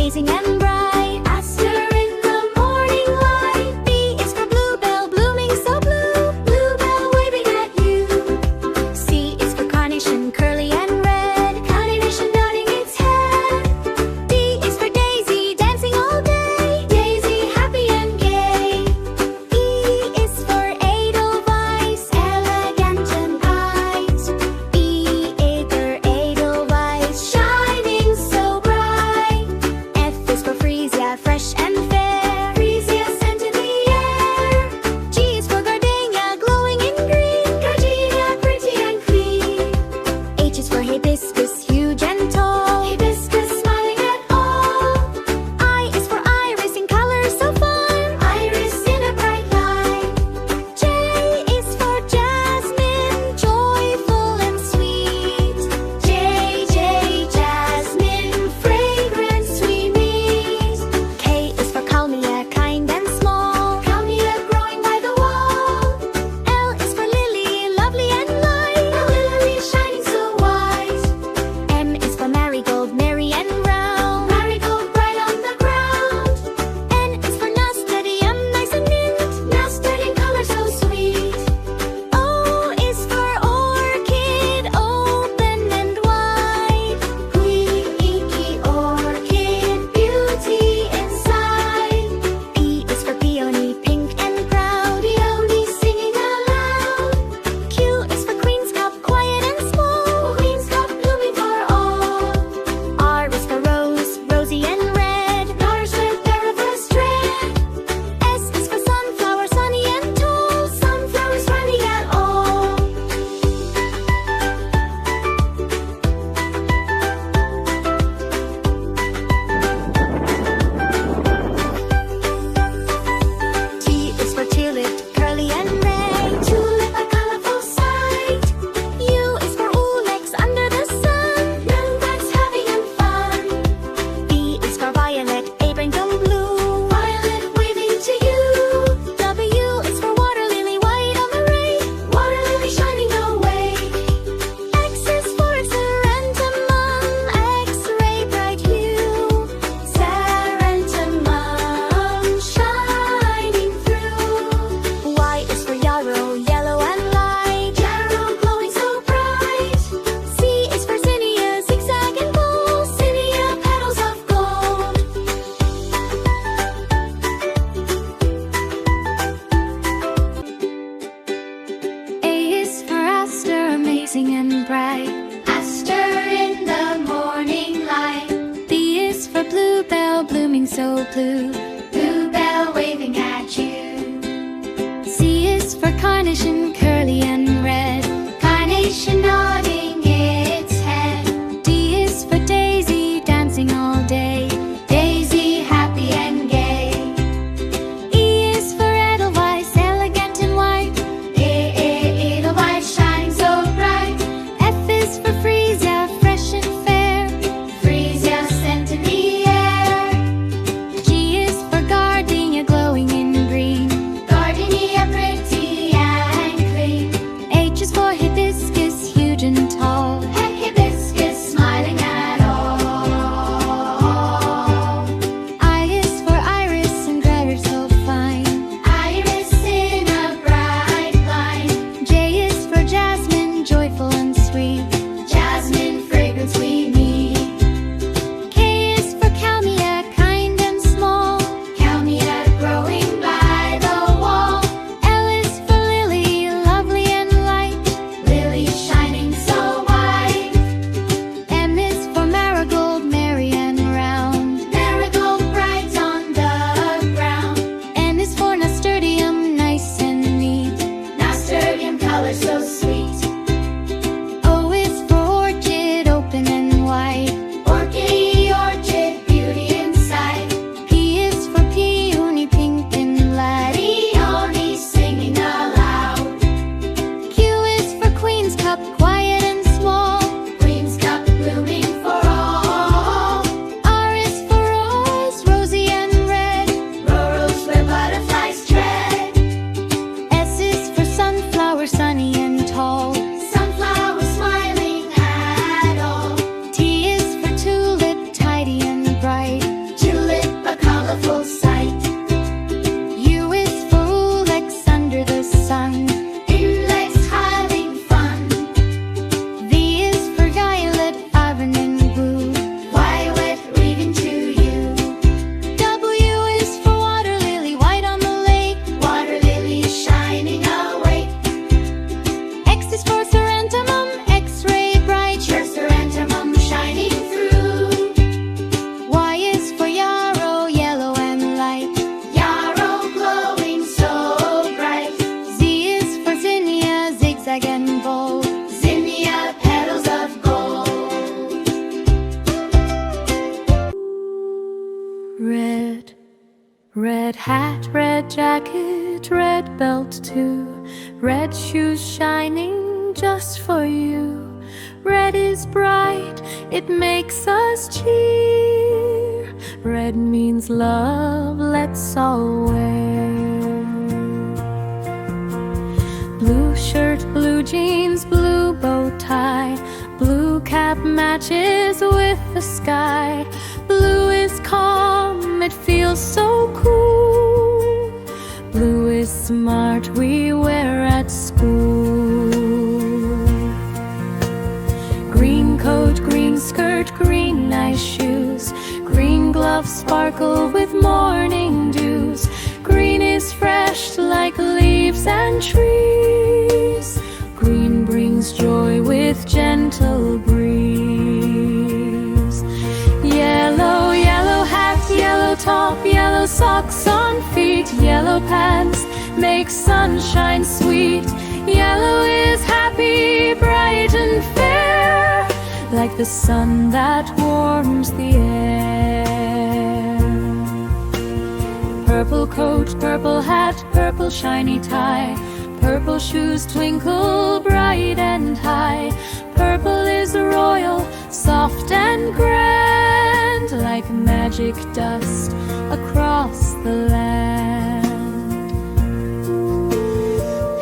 amazing and bright. Aster in the morning light. B is for bluebell, blooming so blue. Bluebell waving at you. C is for carnation, curly and red. Carnation nodding its head. D is for daisy, dancing all day. Daisy happy and gay. E is for edelweiss, elegant and bright. Edelweiss, shining so bright. F is for freesia, fresh and fair. Freesia scent in the air. G is for gardenia, glowing in green. Gardenia pretty and clean. H is for hibiscus, huge and tall. Hibiscus smiling at all. I is for iris in color so fun. Iris in a bright light. J is for jasmine, joyful and sweet. Jasmine, fragrance we meet. K is for kalmia, kind and small. Kalmia growing by the wall. L is for lily, lovely and light. A lily shining so white. M is for marigold, merry and round. Marigold bright on the ground. N is for nasturtium, nice and mint. Nasturtium color so sweet. O is for orchid, open and wide. Green inky orchid, beauty inside. P is for peony, pink and proud. Peony singing aloud. Q is for queen's cup, quiet and small. Queen's cup blooming for all. R is for rose, rosy and red. Rose red, there of a strand. S is for sunflower, sunny and tall. Sunflowers running at all. T is for tulip, curly and red. Tulip, a colorful sight. U is for ulex, under the sun. Young buds having fun. V is for violet, a rainbow blue. Violet waving to you. W is for water lily, white on the ray. Water lily shining away. X is for xeranthemum, X-ray bright hue. Xeranthemum shining through. Y is for yarrow, yellow and light. Yarrow glowing so bright. Z is for zinnia, zigzag and bold. Zinnia petals of gold. A is for aster, amazing and bright. Aster in the morning light. B is for bluebell, blooming so blue. Bluebell waving at you. C is for carnation, curly and red. Carnation nodding its head. D is for daisy, dancing all day. Daisy happy and gay. E is for edelweiss, elegant and white. Edelweiss shining so bright. F is for freesia, fresh and fair. Freesia scent in the air. G is for gardenia, glowing in green. Gardenia pretty and clean. H is for hibiscus, huge and Red hat, red jacket, red belt too. Red shoes shining just for you. Red is bright, it makes us cheer. Red means love, let's all wear. Blue shirt, blue jeans, blue bow tie. Blue cap matches with the sky. Blue is calm, it feels so cool. Blue is smart, we wear at school. Green coat, green skirt, green nice shoes. Green gloves sparkle with morning dews. Green is fresh like leaves and trees. Green brings joy with gentle breeze. Yellow, yellow hat, yellow top, yellow socks on feet. Yellow pants make sunshine sweet. Yellow is happy, bright and fair, like the sun that warms the air. Purple coat, purple hat, purple shiny tie. Purple shoes twinkle bright and high. Purple is royal, soft and grand, like magic dust across the land.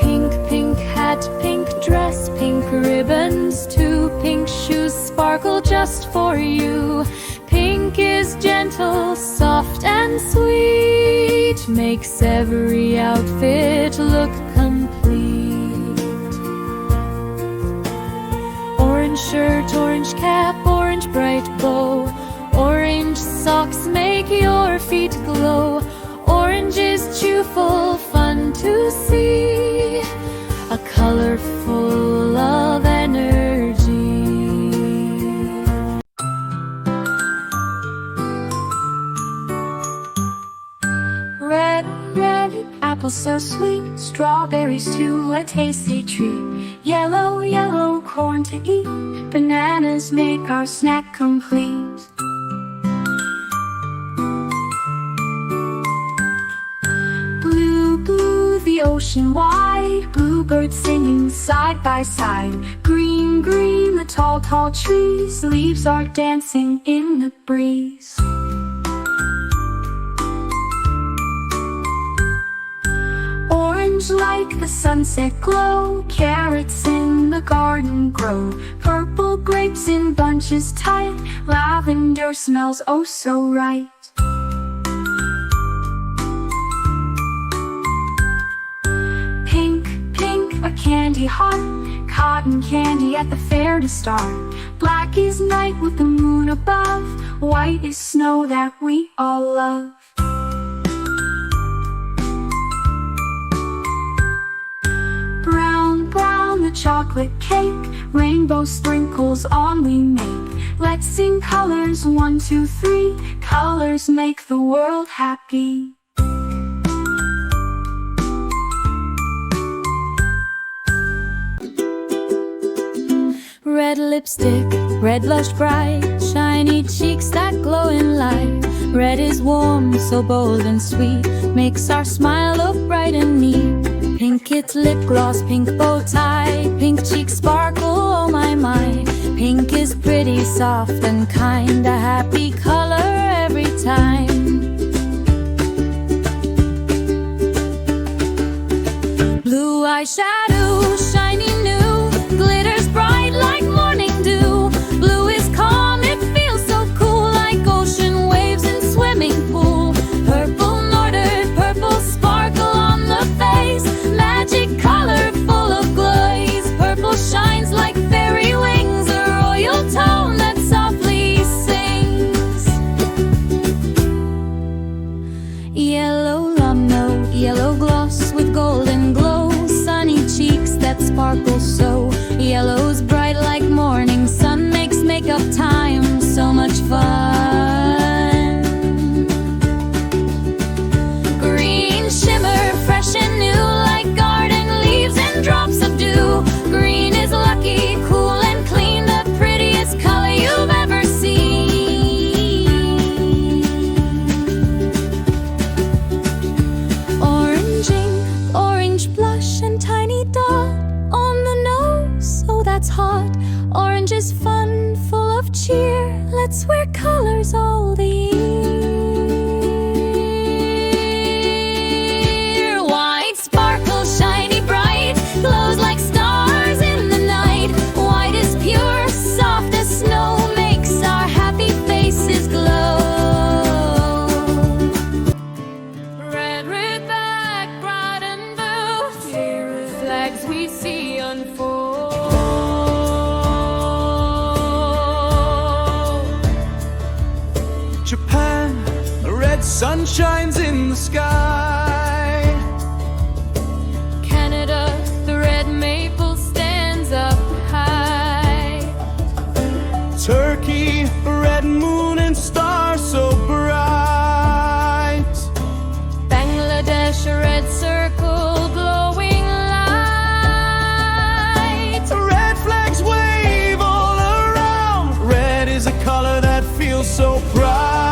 Pink, pink hat, pink dress, pink ribbons too. Pink shoes sparkle just for you. Pink is gentle, soft and sweet, makes every outfit look complete. Orange shirt, orange cap, orange bright bow. Orange socks make your feet glow. Orange is cheerful, fun to see, a color full of energy. Red, red, apple so sweet. Strawberries too, a tasty treat. Yellow, yellow, corn to eat. Bananas make our snack complete. Blue, blue, the ocean wide. Bluebirds singing side by side. Green, green, the tall, tall trees. Leaves are dancing in the breeze. Orange like the sunset glow. Carrots in the garden grow. Purple grapes in bunches tight. Lavender smells oh so right. Pink, pink, a candy heart. Cotton candy at the fair to start. Black is night with the moon above. White is snow that we all love. Brown, brown, the chocolate cake. Rainbow sprinkles on we make. Let's sing colors, 1, 2, 3. Colors make the world happy. Red lipstick, red blush bright. Shiny cheeks that glow in light. Red is warm, so bold and sweet, makes our smile look bright and neat. Pink it's lip gloss, pink bow tie. Pink cheeks sparkle, oh my my. Pink is pretty, soft and kind, a happy color every time. Blue eyeshadow, shiny new, glitters bright like morning dew. Blue is calm, it feels so cool, like ocean waves in swimming pool. Purple northern, purple sparkle on the face, magic color full of glaze. Purple shines like fairy wings, a royal tone that softly sings. Yellow llama, yellow gloss with golden glow. Sunny cheeks that sparkle so. Yellow's bright like morning sun, makes makeup time so much fun. Green shimmer, fresh and new, like garden leaves and drops of dew. Green is lucky, cool and clean, the prettiest color you've ever seen. cheer. Let's wear colors all the year. White sparkles, shiny bright, glows like stars in the night. White is pure, soft as snow, makes our happy faces glow. Red with black, bright and blue, here flags we see unfold. Japan, the red sun shines in the sky. Canada, the red maple stands up high. Turkey, a red moon and stars so bright. Bangladesh, a red circle, glowing light. Red flags wave all around. Red is a color that feels so proud.